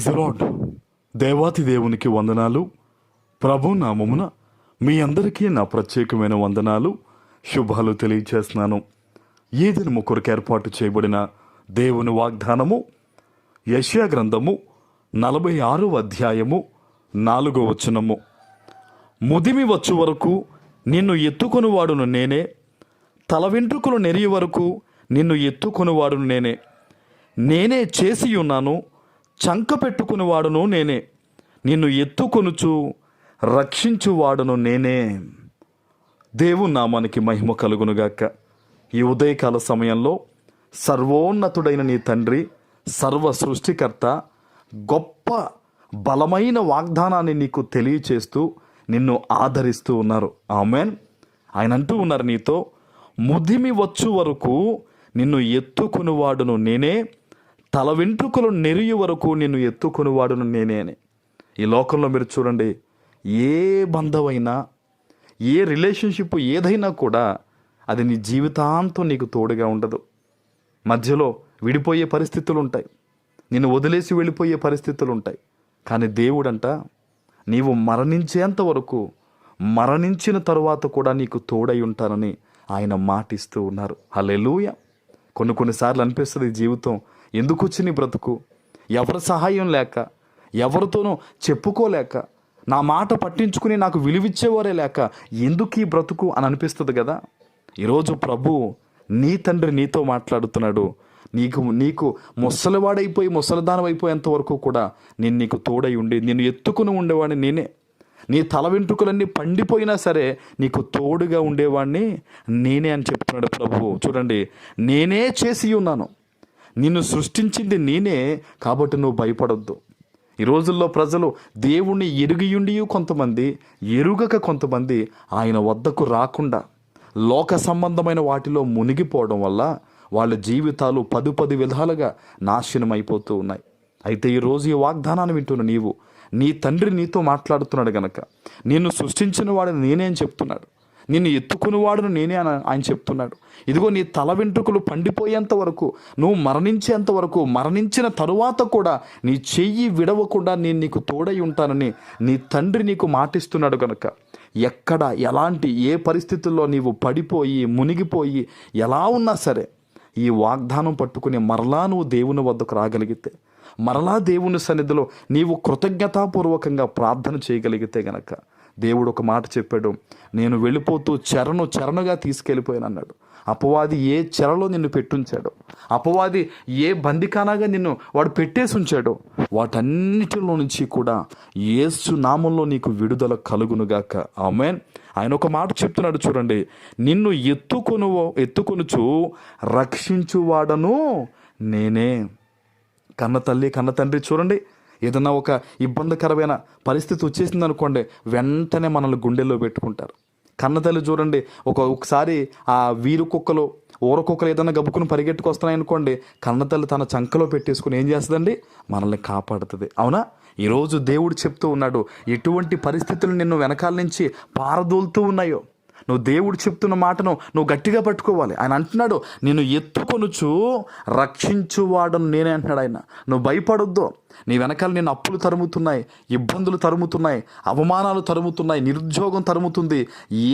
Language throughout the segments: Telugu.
Praise the lord. దేవాతి దేవునికి వందనాలు. ప్రభు నామమున మీ అందరికీ నా ప్రత్యేకమైన వందనాలు, శుభాలు తెలియజేస్తున్నాను. ఈ దినము కొరకు ఏర్పాటు చేయబడిన దేవుని వాగ్దానము యెషయా గ్రంథము 46వ అధ్యాయము 4వ వచనము. ముదిమి వచ్చు వరకు నిన్ను ఎత్తుకొనివాడును నేనే, తల వెంట్రుకలు నెరియ వరకు నిన్ను ఎత్తుకొనివాడును నేనే. నేనే చేసి ఉన్నాను, చంక పెట్టుకునివాడును నేనే, నిన్ను ఎత్తుకొనుచు రక్షించువాడును నేనే. దేవుని నామానికి మహిమ కలుగునుగాక. ఈ ఉదయకాల సమయంలో సర్వోన్నతుడైన నీ తండ్రి, సర్వ సృష్టికర్త గొప్ప బలమైన వాగ్దానాన్ని నీకు తెలియచేస్తూ నిన్ను ఆదరిస్తూ ఉన్నారు. ఆమెన్. ఆయన అంటూ ఉన్నారు నీతో, ముదిమి వచ్చు వరకు నిన్ను ఎత్తుకునివాడును నేనే, తల వెంట్రుకలు నెరియ వరకు నిన్ను ఎత్తుకునివాడును నేనే అని. ఈ లోకంలో మీరు చూడండి, ఏ బంధమైనా, ఏ రిలేషన్షిప్ ఏదైనా కూడా అది నీ జీవితాంతం నీకు తోడుగా ఉండదు. మధ్యలో విడిపోయే పరిస్థితులు ఉంటాయి, నిన్ను వదిలేసి వెళ్ళిపోయే పరిస్థితులు ఉంటాయి. కానీ దేవుడంట నీవు మరణించేంత వరకు, మరణించిన తరువాత కూడా నీకు తోడై ఉంటానని ఆయన మాటిస్తూ ఉన్నారు. హల్లెలూయా. కొన్నిసార్లు అనిపిస్తుంది ఈ జీవితం ఎందుకు వచ్చి నీ బ్రతుకు, ఎవరి సహాయం లేక, ఎవరితోనూ చెప్పుకోలేక, నా మాట పట్టించుకుని నాకు విలువిచ్చేవారే లేక ఎందుకు ఈ బ్రతుకు అని అనిపిస్తుంది కదా. ఈరోజు ప్రభు నీ తండ్రి నీతో మాట్లాడుతున్నాడు. నీకు ముసలివాడైపోయి ముసలిదానం అయిపోయేంత వరకు కూడా నేను నీకు తోడై ఉండి నిన్ను ఎత్తుకుని ఉండేవాడిని నేనే. నీ తల వెంట్రుకలన్నీ పండిపోయినా సరే నీకు తోడుగా ఉండేవాడిని నేనే అని చెప్తున్నాడు ప్రభువు. చూడండి, నేనే చేసి ఉన్నాను, నిన్ను సృష్టించింది నేనే, కాబట్టి నువ్వు భయపడొద్దు. ఈ రోజుల్లో ప్రజలు దేవుణ్ణి ఎరిగియుండి కొంతమంది, ఎరుగక కొంతమంది ఆయన వద్దకు రాకుండా లోక సంబంధమైన వాటిలో మునిగిపోవడం వల్ల వాళ్ళ జీవితాలు 10 విధాలుగా నాశనం అయిపోతూ ఉన్నాయి. అయితే ఈరోజు ఈ వాగ్దానాన్ని వింటున్న నీవు, నీ తండ్రి నీతో మాట్లాడుతున్నాడు గనక, నిన్ను సృష్టించిన వాడిని నేనే అని చెప్తున్నాడు, నిన్ను ఎత్తుకునేవాడును నేనే అని ఆయన చెప్తున్నాడు. ఇదిగో నీ తల వెంట్రుకలు పండిపోయేంత వరకు, నువ్వు మరణించేంత వరకు, మరణించిన తరువాత కూడా నీ చెయ్యి విడవకుండా నేను నీకు తోడై ఉంటానని నీ తండ్రి నీకు మాటిస్తున్నాడు గనక, ఎక్కడ ఎలాంటి ఏ పరిస్థితుల్లో నీవు పడిపోయి మునిగిపోయి ఎలా ఉన్నా సరే ఈ వాగ్దానం పట్టుకుని మరలా నువ్వు దేవుని వద్దకు రాగలిగితే, మరలా దేవుని సన్నిధిలో నీవు కృతజ్ఞతాపూర్వకంగా ప్రార్థన చేయగలిగితే గనక, దేవుడు ఒక మాట చెప్పాడు, నేను వెళ్ళిపోతూ చెరనుగా తీసుకెళ్ళిపోయాను అన్నాడు. అపవాది ఏ చెరలో నిన్ను పెట్టుంచాడో, అపవాది ఏ బందికానాగా నిన్ను వాడు పెట్టేసి ఉంచాడో, వాటన్నిటిలో నుంచి కూడా యేసు నామంలో నీకు విడుదల కలుగునుగాక. ఆమేన్. ఆయన ఒక మాట చెప్తున్నాడు చూడండి, నిన్ను ఎత్తుకొనుచు రక్షించువాడను నేనే. కన్న తల్లి కన్న తండ్రి చూడండి, ఏదన్నా ఒక ఇబ్బందికరమైన పరిస్థితి వచ్చేసింది అనుకోండి, వెంటనే మనల్ని గుండెల్లో పెట్టుకుంటారు. కన్నతల్లి చూడండి, ఒకసారి ఆ వీరు కుక్కలు ఊర కుక్కలు ఏదైనా గబుకుని పరిగెట్టుకొస్తున్నాయి అనుకోండి, కన్నతల్లి తన చంకలో పెట్టేసుకుని ఏం చేస్తుందండి, మనల్ని కాపాడుతుంది. అవునా? ఈరోజు దేవుడు చెప్తూ ఉన్నాడు, ఎటువంటి పరిస్థితులు నిన్ను వెనకాల నుంచి పారదోలుతూ ఉన్నాయో, నువ్వు దేవుడు చెప్తున్న మాటను నువ్వు గట్టిగా పట్టుకోవాలి. ఆయన అంటున్నాడు, నిన్ను ఎత్తుకొనుచు రక్షించువాడను నేనే అంటున్నాడు ఆయన. నువ్వు భయపడొద్దు. నీ వెనకాల నేను అప్పులు తరుముతున్నాయి, ఇబ్బందులు తరుముతున్నాయి, అవమానాలు తరుముతున్నాయి, నిరుద్యోగం తరుముతుంది,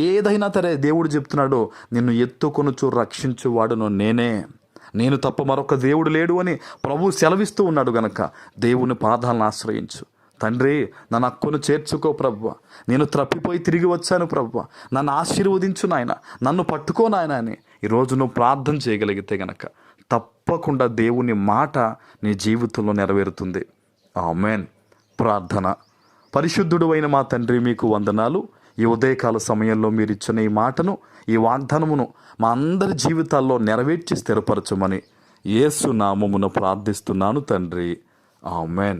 ఏదైనా సరే దేవుడు చెప్తున్నాడు, నిన్ను ఎత్తుకొనుచు రక్షించువాడను నేనే, నేను తప్ప మరొక దేవుడు లేడు అని ప్రభు సెలవిస్తూ ఉన్నాడు గనక దేవుని పాదాలను ఆశ్రయించు. తండ్రి, నన్ను హక్కును చేర్చుకో ప్రభువా, నేను త్రప్పిపోయి తిరిగి వచ్చాను ప్రభువా, నన్ను ఆశీర్వదించు నాయన, నన్ను పట్టుకో నాయన అని ఈరోజు నువ్వు ప్రార్థన చేయగలిగితే గనక తప్పకుండా దేవుని మాట నీ జీవితంలో నెరవేరుతుంది. ఆమేన్. ప్రార్థన. పరిశుద్ధుడు అయిన మా తండ్రి, మీకు వందనాలు. ఈ ఉదయకాల సమయంలో మీరు ఇచ్చిన ఈ మాటను, ఈ వాగ్దానమును మా అందరి జీవితాల్లో నెరవేర్చి స్థిరపరచమని యేసు నామమున ప్రార్థిస్తున్నాను తండ్రి. ఆమేన్.